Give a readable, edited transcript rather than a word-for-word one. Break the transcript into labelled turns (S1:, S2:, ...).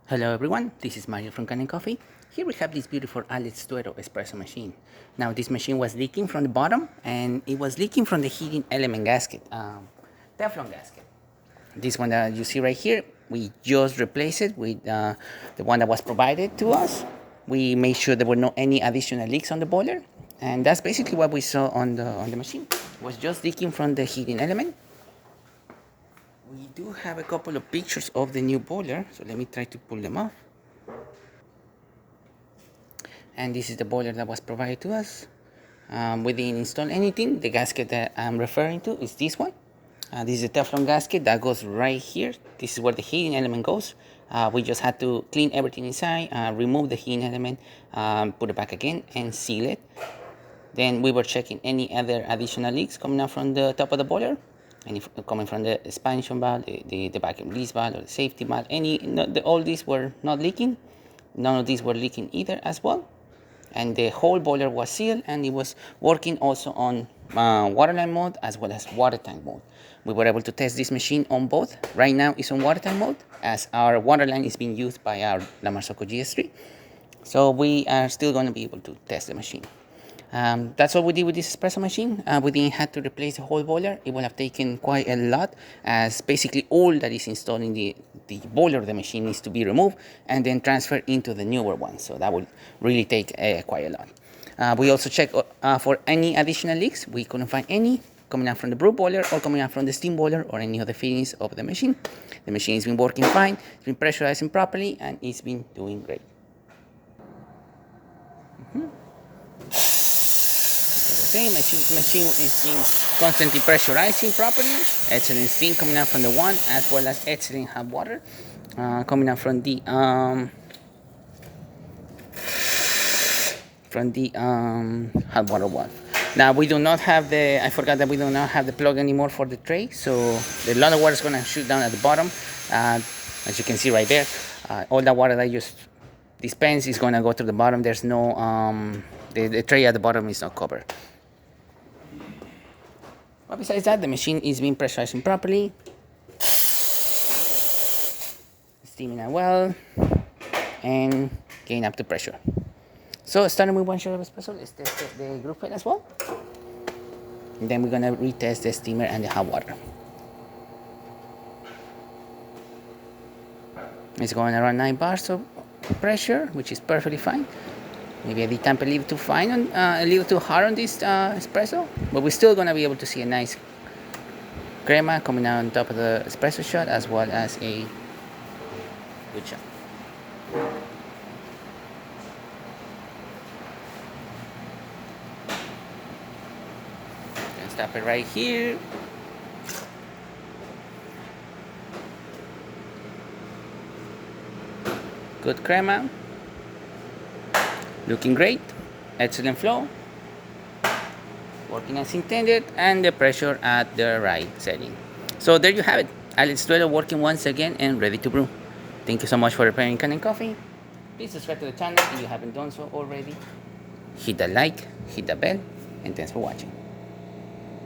S1: Hello everyone, this is Mario from Kanen Coffee. Here we have this beautiful Duetto espresso machine. Now this machine was leaking from the bottom and it was leaking from the heating element gasket, Teflon gasket. This one that you see right here, we just replaced it with the one that was provided to us. We made sure there were no any additional leaks on the boiler, and that's basically what we saw on the machine. It was just leaking from the heating element. We do have a couple of pictures of the new boiler, so let me try to pull them off. And this is the boiler that was provided to us. We didn't install anything. The gasket that I'm referring to is this one. This is a Teflon gasket that goes right here. This is where the heating element goes. We just had to clean everything inside, remove the heating element, put it back again, and seal it. Then we were checking any other additional leaks coming out from the top of the boiler. And if coming from the expansion valve, the vacuum release valve, or the safety valve, all these were not leaking. None of these were leaking either as well. And the whole boiler was sealed, and it was working also on waterline mode as well as water tank mode. We were able to test this machine on both. Right now it's on water tank mode as our waterline is being used by our La Marzocco GS3. So we are still going to be able to test the machine. That's what we did with this espresso machine. We didn't have to replace the whole boiler. It would have taken quite a lot, as basically all that is installed in the boiler of the machine needs to be removed and then transferred into the newer one. So that would really take quite a lot. We also checked for any additional leaks. We couldn't find any coming out from the brew boiler or coming out from the steam boiler or any of the fittings of the machine. The machine has been working fine, it's been pressurizing properly, and it's been doing great. The machine is being constantly pressurizing properly. Excellent steam coming out from the one, as well as excellent hot water coming out from the hot water one. Now we do not have I forgot that we do not have the plug anymore for the tray, so a lot of water is going to shoot down at the bottom. As you can see right there, all the water that I just dispensed is going to go to the bottom. There's no the tray at the bottom is not covered. But besides that, the machine is being pressurizing properly, steaming out well, and getting up to pressure. So starting with one shot of espresso, let's test the group fed as well. And then we're gonna retest the steamer and the hot water. It's going around 9 bars of pressure, which is perfectly fine. Maybe I did tamp a little too fine a little too hard on this espresso, but we're still gonna be able to see a nice crema coming out on top of the espresso shot, as well as a good shot. Gonna stop it right here. Good crema. Looking great, excellent flow, working as intended, and the pressure at the right setting. So there you have it, Duetto working once again and ready to brew. Thank you so much for preparing Kanen Coffee. Please subscribe to the channel if you haven't done so already. Hit the like, hit the bell, and thanks for watching.